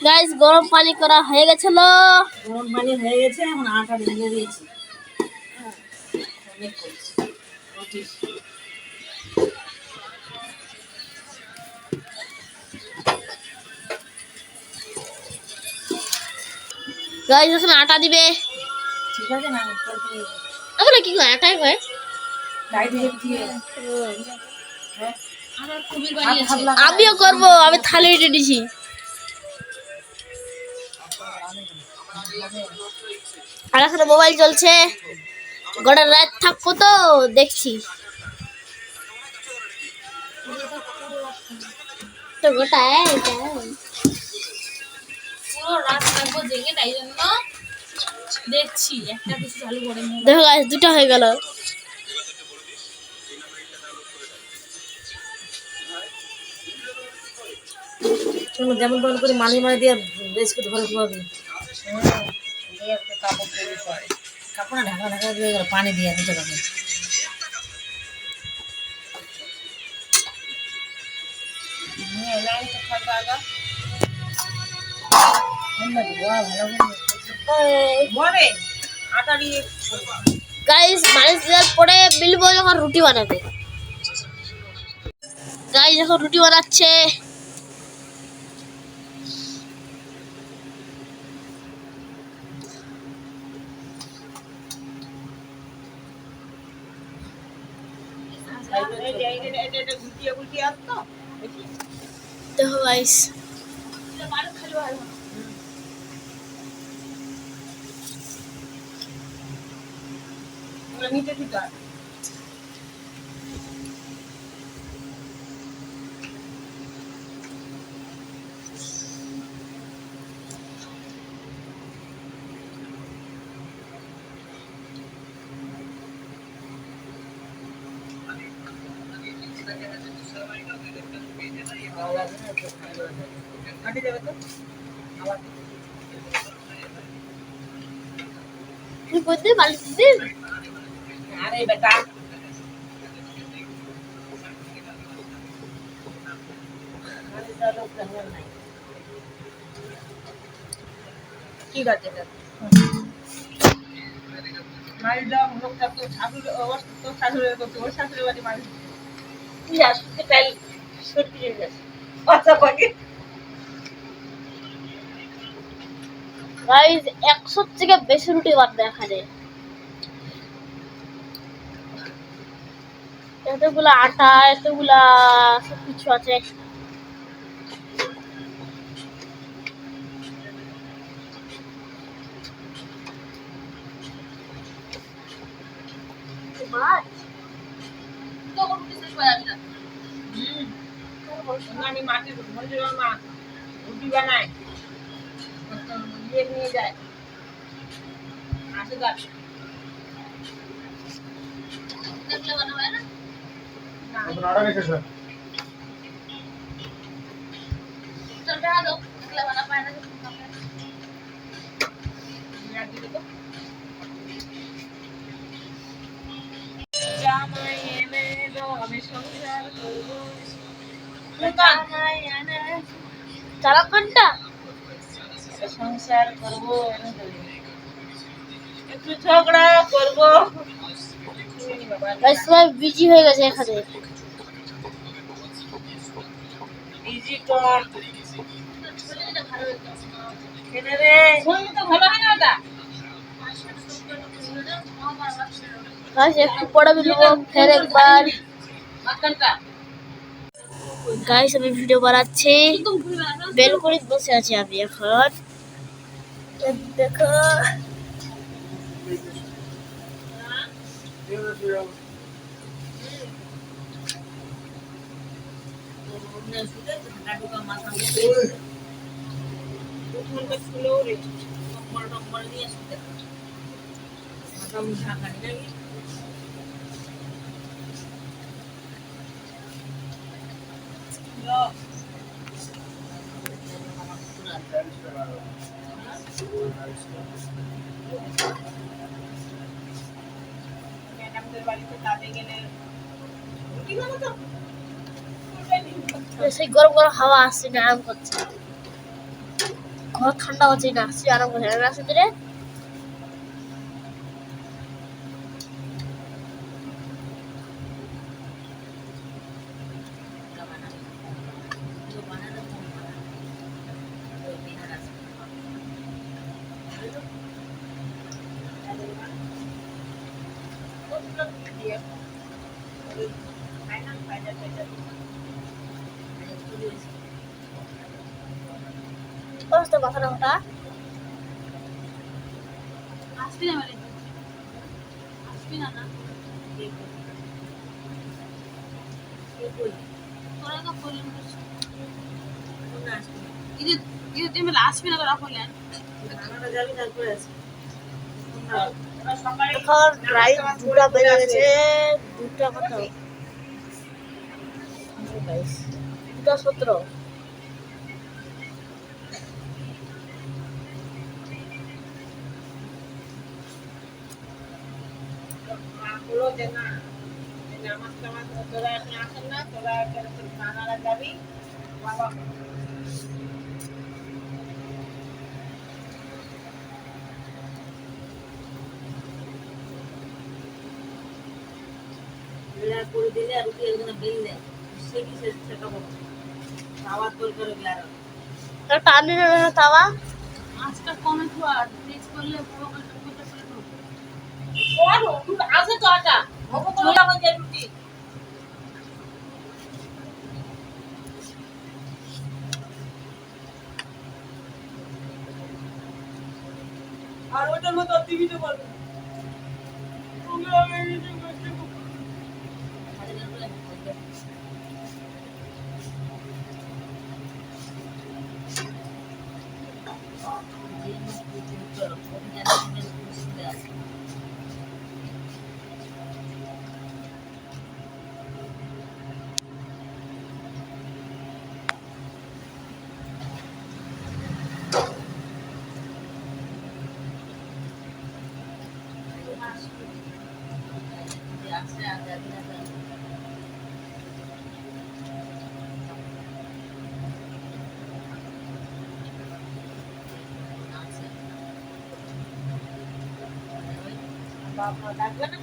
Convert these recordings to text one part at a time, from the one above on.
Guys গরম পানি করা হয়ে গেছিল। গরম পানি হয়ে গেছে, এখন আটা ঢেলে দিয়েছি। গাইস এখন আটা দিবে। ঠিক আছে না? আমরা কি করে আটাই হয়? আমিও করবো, আমি থালি উঠে দিছি। আর এখন মোবাইল চলছে, গোটা রাত থাকবো তো দেখছি তো গোটা পুরো রাত থাকবো জেগে, তাই জন্য দেখছি একটা কিছু চালু করে। দেখো গাইস দুটো হয়ে গেল। যেমন তেমন করে মানি দিয়ে বেশ করে ধরে ঘুমাবি। কাপড় ঢাকা ঢাকা দিয়ে পানি দিয়ে দিতে পারবে। গাইস মালিশ দেওয়ার পরে মিলবো যখন রুটি বানাবে। গাইস যখন রুটি বানাচ্ছে, দেখো গাইস তুই বলতে মালিশ দিবি? আরে বেটা কি করছে মালিশ দেওয়া লোকটা তো শাশুড়ের করছে, ওর শাশুড়ের বাড়ি মালিশ গাইস 100 থেকে বেশি রুটি বানাতে এখানে। এতগুলা আটা, এতগুলা সবকিছু আছে। আমি মাটির মা রুটি বানাই, নিয়ে যায় আসে গাছ চারা ঘন্টা সংসার করবো, একটু ঝগড়া করবো। সবাই বিজি হয়ে গেছে এখানে। ইজি টক খেলে রে তো ভালো হয় না ওটা। গাইস একটু পরে মিলবো ফের একবার। গাইস আমি ভিডিও বানাচ্ছি, বেলকনিতে বসে আছি আমি এখন। দেখো সেই গরম গরম হাওয়া আসছে, আরাম করছে। ঘর ঠান্ডা হচ্ছে না, আসছি আরাম করছে না আসতে রে। কষ্ট মাথাটা ওটা আসবি না মানে আসবি না না তোরা তো বললেন ঈদে ঈদে তুমি আসবি না তোরা বললেন এখন রাইট 2টা বেজে গেছে। 2টা কত 2:17। হলো যে না নামাজ টামাজ তোরা এখন আসেন না, তোরা নানারা যাবি বাবা করে দিলে আর রুটি একজনে বেললে সে কি সেটা বলো খাওয়ার দরকার হলে আর একটা আনি না তাওয়া আজটা কমে তো আর ফ্রিজ করলে বড় করে করতে পারে তো করো তুই আছে তো আটা মোমো করে লাগাই যায় রুটি আর ওটার মতো টিভিতে বলবো তুমি আমি বাপ মা ডাকবে না,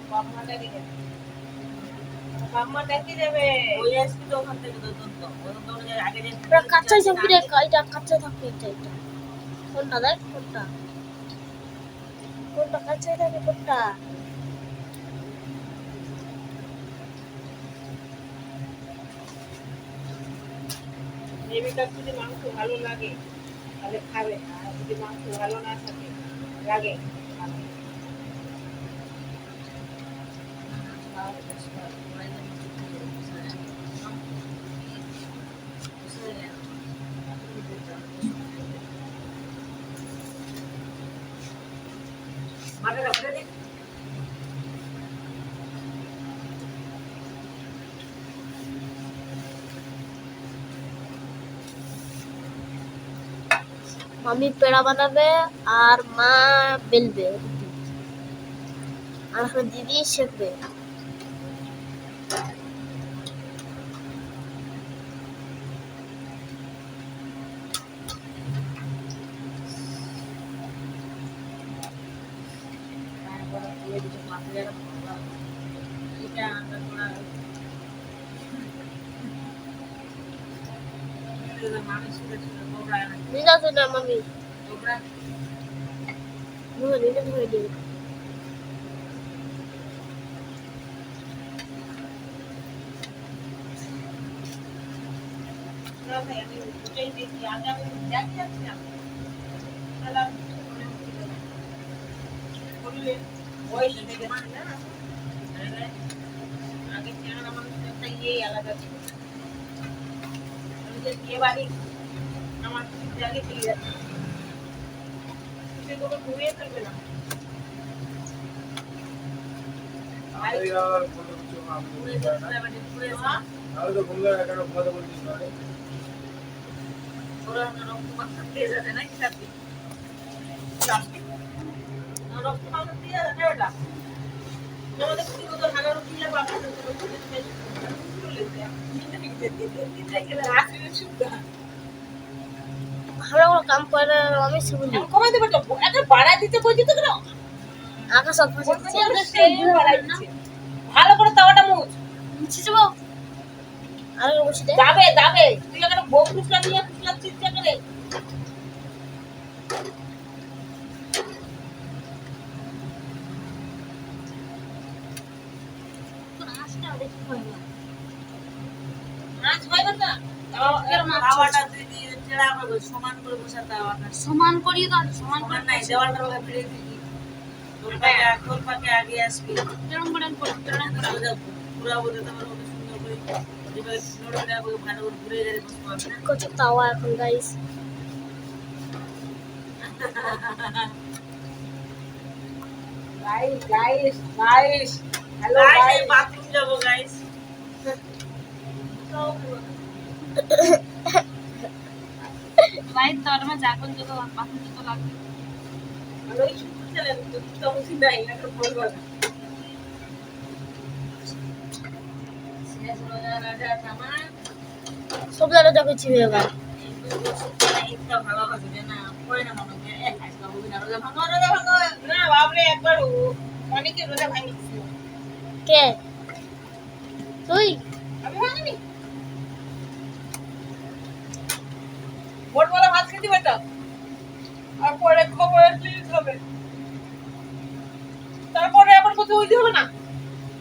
বাপ মা ডাকি যাবে, বাপ মা ডাকি যাবে ওই আসবি তো ওখান থেকে আগে যে কাঁচাই থাকবি রে, এটা কাঁচাই থাকবে। এটা কোনটা দেখ, কোনটা কোনটা কাঁচাই থাকবে, কোনটা দেবিকার যদি মাংস ভালো লাগে তাহলে খাবে, আর যদি মাংস ভালো না থাকে লাগে মাথাটা ঘুরে দিই মামি পেড়া বানাবে আর মা বেলবে আর এখন দিদি শেখবে। নিয়ে যাও না মামি, নিয়ে ধরে দিই। আগে চেহারা মানুষের একটা ইয়ে আলাদা ছিল, বিয়ে বাড়ি আমার আগে চলে যাচ্ছে সেগুলো ঘুরিয়ে ফেলবে না আমরা কোনো কাম করে না, আমি শুনি কমাই দেবে তো এত বাড়াই দিতে কইছি তো কেন আকাশ সব ফাঁসে দিচ্ছে সেই বাড়াই দিচ্ছে ভালো করে তাওয়াটা মুছ মুছে যাবো আর মুছে দে যাবে যাবে তুই এখানে বউ ফুসলা নিয়ে ফুসলা চিন্তা করে মাছ পাইবে না তাওয়াটা তুই দিয়ে চেড়া করবে সমান করে বসা তাওয়াটা সমান করিয়ে দাও, সমান সমান নাই দেওয়ালটার ওখানে ফিরে দিবি তোর পাকে আগে আসবি কেরম করে করো, কেরম করে। পুরা বলতে তোমার মতো সুন্দর করে এবার নোড়া করে ভালো করে ঘুরে গেলে বসতে পারবে না কত তাওয়া এখন guys guys hello guys bathroom যাব গাইস গাইস তোর মা যা কোন জগো বাথরুম তো লাগবে। হ্যালো ছুটি চলে তো মুছি নাই না তো বলবো না শেষ রোজা রাজা থামা সব জায়গা দেখেছি হয়ে গেল একটা ভালো হবে না পড়ে না মনে হয় আজকে হবে না রোজা ভাঙো না বাপরে একবার অনেকে রোজা ভাঙিছে কে তুই আমি ভাঙিনি ভোরবেলা ভাত খেতে বেটা আর পরে খবর প্লিজ হবে তারপরে আবার কোথাও হইতে হবে না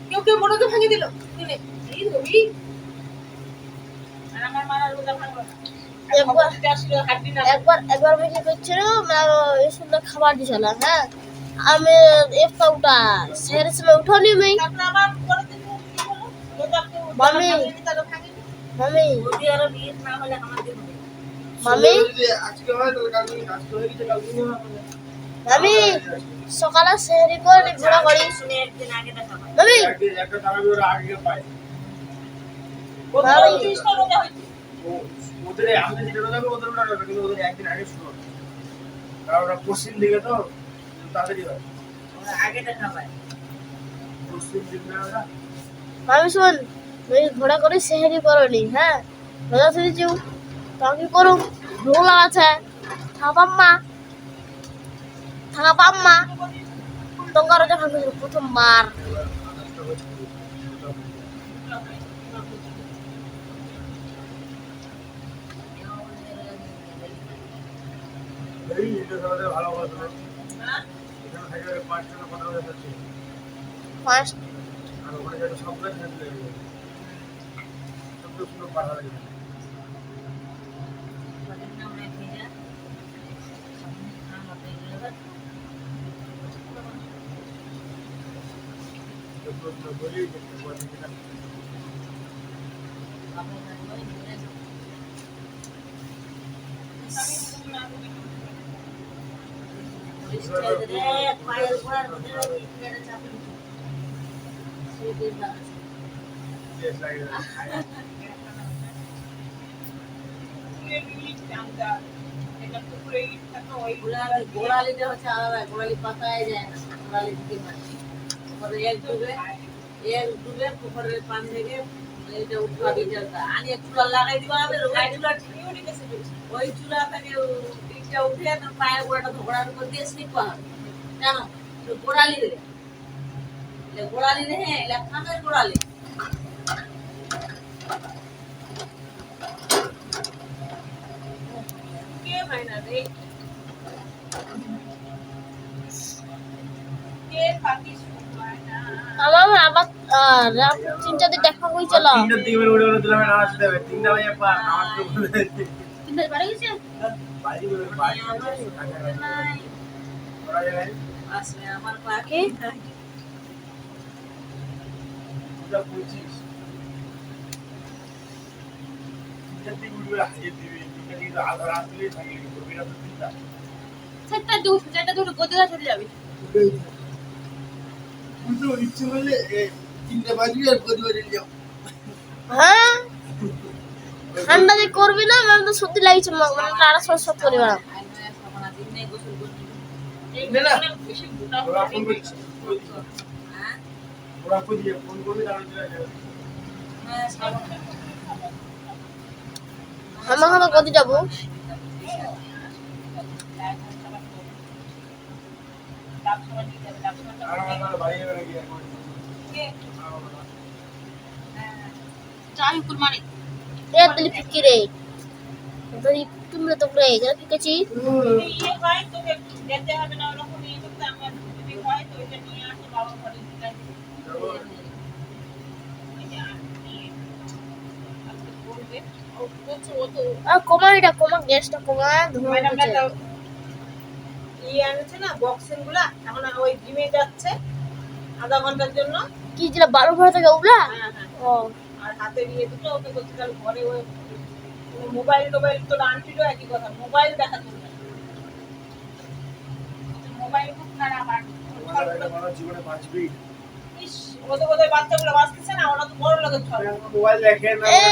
কেউ কেউ মনে ভাঙি দিল শুনে এই রবি আর আমার মারা রোজা ভাঙলো না একবার আসলে হাড্ডি না একবার ভেঙে করছিল এই সুন্দর খাবার দিছিল হ্যাঁ আমি একটা উঠা সের সময় উঠানি আমি তারপরে আবার পরে দিন কি হলো রোজা তো মামি। তাহলে ভাঙিনি মামি ওদি আর বিয়ে না হলে আমাদের হবে মামি আজকে হয় তো কালকে আজকে হয়ে গেছে কালকে না মামি সকালে সেহরি করে ঘোরা করি শুনে একদিন আগে দেখা হয় মামি একটা তারাবি ওরা আগে পায় ভালোই। 30 টা রোজা হইছে ওদের আমাদের যেটা যাবে ওদের ওটা যাবে কিন্তু ওদের একদিন আগে শুরু হবে কারণ ওরা পশ্চিম দিকে তো তাড়াতাড়ি হয় ওরা আগে দেখা হয় পশ্চিম দিক না ওরা মামি শোন তুমি ঘোরা করে সেহরি করনি হ্যাঁ রোজা শুনেছি তো কি করুম ভুল আছে থাপাম্মা থাপাম্মা তোমার রোজা ভাঙবে প্রথমবার এই এটা সবাই ভালো কথা হ্যাঁ এখানে থেকে পাঁচ টাকা কথা বলে যাচ্ছে ফার্স্ট আর ওখানে যাতে সবটাই থাকবে সব কিছু পাঠা লাগে প্রশ্ন বলি Yes, like that. গোড়ালিটা হচ্ছে আলাদা গোড়ালি পাতায় যায় না গোড়ালি দিকে মারছি পরে এক ডুবে পুকুরের পানি থেকে এটা উঠবা বিজলটা আনি এক চুলা লাগাই দিবা হবে ওই চুলা ঠিকই উঠে গেছে ওই চুলা থেকে টিকটা উঠে তোর পায়ের গোড়াটা ধোড়ার উপর দিয়ে স্লিপ করা কেন তো গোড়ালি রে গোড়ালি রে হ্যাঁ এটা খামের গোড়ালি কে হয় না রে কে পাকিস আমার আবার রাত 3টা দিকে দেখা হয়েছিল তিনটার দিকে উড়ে উড়ে দিলাম না আসতে হবে 3টা বাজে পা আমার তো বলে কিন্তু বাড়ি গেছে বাড়ি বাড়ি ওরা যায় আসলে আমার পাখি পূজা করছিস তিনটার দিকে উঠবে হাজির দিবি তিনটার দিকে তো আধা রাত দিলেই থাকি বিরাট তিনটা সেটা দুটো যেটা দুটো গদিটা চলে যাবে। কিন্তু ইচ্ছে হলে 3টা বাজবে আর গদি বাজে যাও হ্যাঁ ঠান্ডা যে করবি না মানে তো সত্যি লাগছে মানে আরো সব করবে না ওরা ফোন করছে ওরা খুঁজিয়ে ফোন করবি তাহলে চলে যাবে আমার গদি যাবো আর আমার বাড়ি যাবে নাকি এখন? আমি কুলমারি এ তুই ফিকিরে তুই তুমি তো করে যা ফিকেছি আর কমা এটা কমা গ্যাসটা কমা ধোঁয়া উঠছে আনছে না বক্সিং গুলা এখন ওই জিমে যাচ্ছে আধা ঘন্টার জন্য। কি যেটা 12 ঘন্টা থেকে উবলা হ্যাঁ হ্যাঁ ও আর হাতে নিয়ে দুটো ওকে বলছে তাহলে ঘরে ওই মোবাইল টোবাইল তো আনটিও একই কথা মোবাইল দেখা চলবে মোবাইল খুব খারাপ আর তোমাদের একটা মানুষ জীবনে বাঁচবেই। ইস ওদের ওদের বাচ্চাগুলো বাঁচতেছে না ওরা তো বড় লোকের ছবি মোবাইল দেখে না, এ!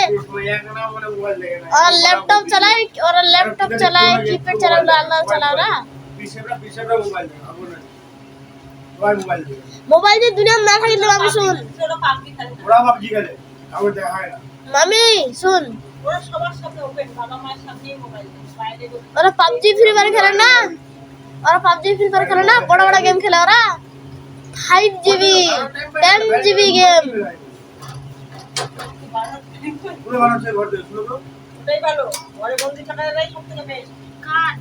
এক না মানে মোবাইল দেখে না। और लैपटॉप चलाए और लैपटॉप चलाए कीपैड चलाओ अल्लाह चलाओ ना পিছনে মোবাইল দেখে, আগুন নাই। সবাই মোবাইল দেখে। मोबाइल দিয়ে দুনিয়া না থাকলে মামি শুন ওরা পাবজি খেলে ওরা ভাবছি গেলে, কাউকে দেখা হয় না। মামি শুন ওরা সবার সাথে ওপেন বাবা মায়ের সামনেই মোবাইল দেখে বাইরে ওরা পাবজি ফ্রি ফায়ার খেলে না ওরা পাবজি ফ্রি ফায়ার খেলে না বড় বড় গেম খেলে ওরা 5GB 10GB গেম পুরো মানুষের ঘর থেকে শুনো তো। ওটাই ভালো ঘরে বন্দি থাকাটাই সব থেকে বেস্ট কার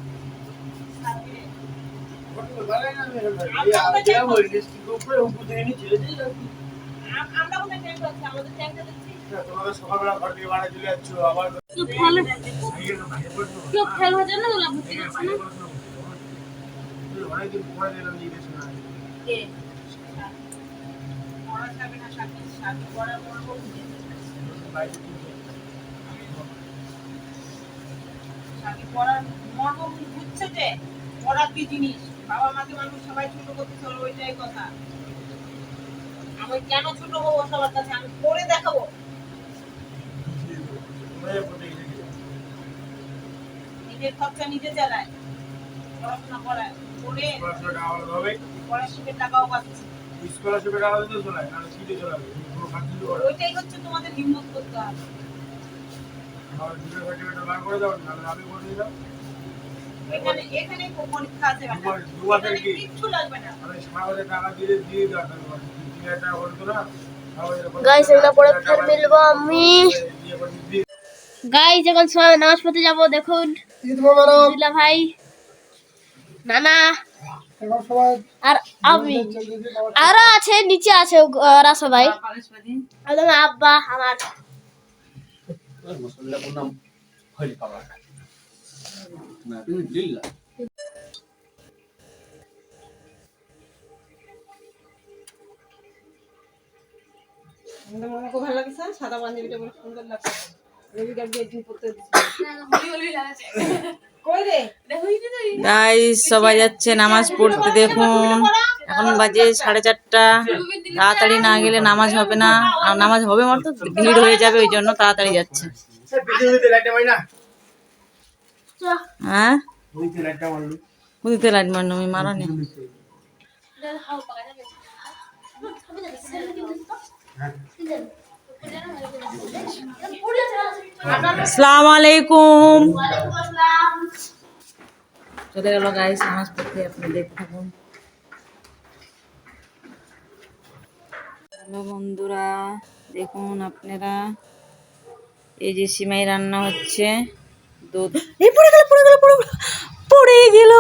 আমরা কোথায় ট্রেন করছি আমাদের ট্রেনটা দেখছি সকালবেলা ঘর থেকে বাড়ি চলে যাচ্ছ আবার কেউ ফেল হয়ে যায় না ওগুলা ভর্তি করছে না অনেকদিন পরে দিলাম জিজ্ঞেস না কে পড়া যাবে না সাথে সাথে পড়া পড়বো সাথে পড়ার মর্ম বুঝছে যে পড়া কি জিনিস বাবা মাকে মানুষ সবাই ছোট করতে চলো ওইটাই কথা আমি কেন ছোট হবো সবার কাছে আমি পড়ে দেখাবো নিজের খরচা নিজে চালায় পড়াশোনা করায় পড়ে স্কলারশিপের টাকাও পাচ্ছে স্কলারশিপের টাকা দিতে চলায় না সিটে চলাবে পুরো খাদ্য করে ওইটাই হচ্ছে তোমাদের হিম্মত করতে হবে আর দুটো সার্টিফিকেট বার করে দাও না আমি করে দিলাম এখানে এখানে পরীক্ষা আছে দু মাসের কি? কিচ্ছু লাগবে না আমি সারা টাকা দিয়ে দেওয়া থাকবে 3000 টাকা করে তো না গাইস এগুলো পরে ফের মিলবো আমি গাইস এখন সবাই নামাজ পড়তে যাব দেখুন ঈদ মোবারক দুলা ভাই নানা এখন সবাই আর আমি আরো আছে নিচে আছে ওরা সবাই একদম আব্বা আমার মুসল্লা বনাম হলি পাওয়া না তুমি দিল্লা আমাদের মামাকে ভালো লাগছে সাদা পাঞ্জাবিটা বড় সুন্দর লাগছে রবিবার দিয়ে দিন পড়তে কই রে গাইস সবাই যাচ্ছে নামাজ পড়তে দেখুন এখন বাজে 4:30 তাড়াতাড়ি না গেলে নামাজ হবে না আর নামাজ হবে মাত্র ভিড় হয়ে যাবে ওই জন্য তাড়াতাড়ি যাচ্ছে পিছনে লাইটটা মাই না হ্যাঁ ওইতে লাইটটা মারলো বুঝতে লাইট মারনো আমি মারানি আসসালামু আলাইকুম চলে গেল গাইস নামাজ পড়তে আপনি দেখতে থাকুন হ্যালো বন্ধুরা দেখুন আপনারা এই যে সিমাই রান্না হচ্ছে দুধ এই পড়ে গেল পড়ে গেল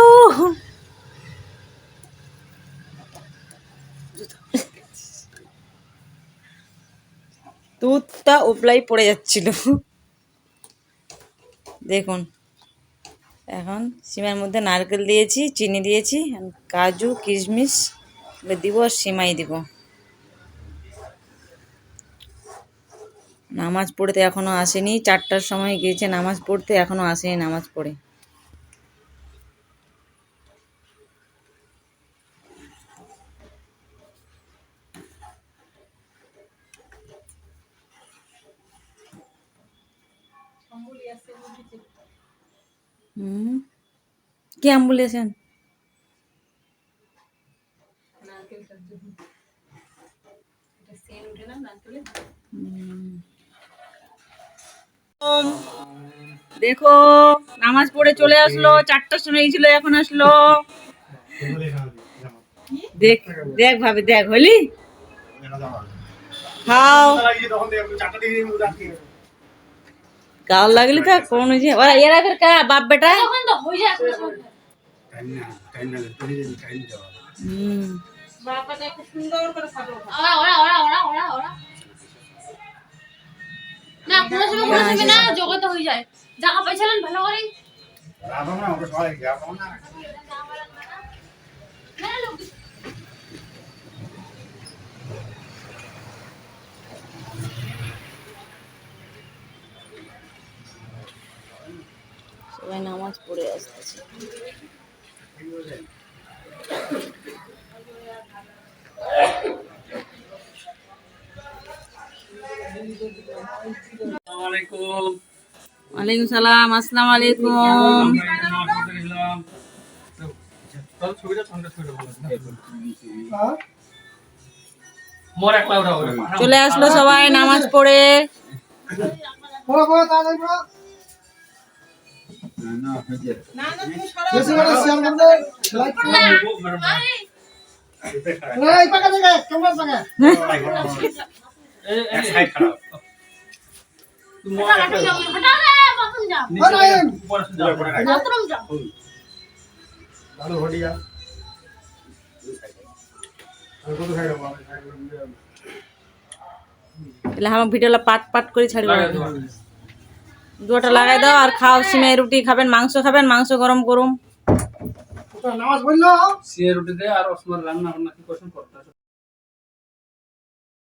দুধটা উপলাই পড়ে যাচ্ছিল দেখুন এখন সিমাইয়ের মধ্যে নারকেল দিয়েছি চিনি দিয়েছি কাজু কিশমিশ দিব আর সিমাই দিব নামাজ পড়তে এখনো আসেনি 4টার সময় গিয়েছে নামাজ পড়তে এখনো আসেনি নামাজ পড়ে কি আম বলেছেন দেখো নামাজ পড়ে চলে আসলো, 4টার সময় ছিল এখন আসলো। দেখ দেখ ভাবি দেখ হলি খাও তখন দেখো 4টা ডিগ্রি রাখি গাল লাগলি তো কোন যে ওরা এরা ফের কা বাপ বেটা তখন তো হয়ে যায় কোনো সমস্যা নেই। হুম বাবাটা একটু সুন্দর করে ফটো ওরা ওরা ওরা ওরা ওরা ওরা না কোনো সময় না জগতে হয়ে যায়। জায়গা পাইছিলেন ভালো করে রাখো না ওটা সবাই যাবো না না লোক সবাই নামাজ পড়ে আসতেছে। ওয়ালাইকুম সালাম, আসসালামু আলাইকুম। চলে আসলো সবাই নামাজ পড়ে। हटा रे बाथरूम जा बाथरूम जा ভালো হডিয়া আর কত খাই দাও তাহলে আমার ভিডিওটা পাট পাট করে ছাড়বে। দুটো লাগাই দাও আর খাও। সিমে রুটি খাবেন, মাংস খাবেন, মাংস গরম করুম। নামাজ পড়লো সিয়ে রুটি দে আর ওসমান রান্না বান্না কি করছেন করতে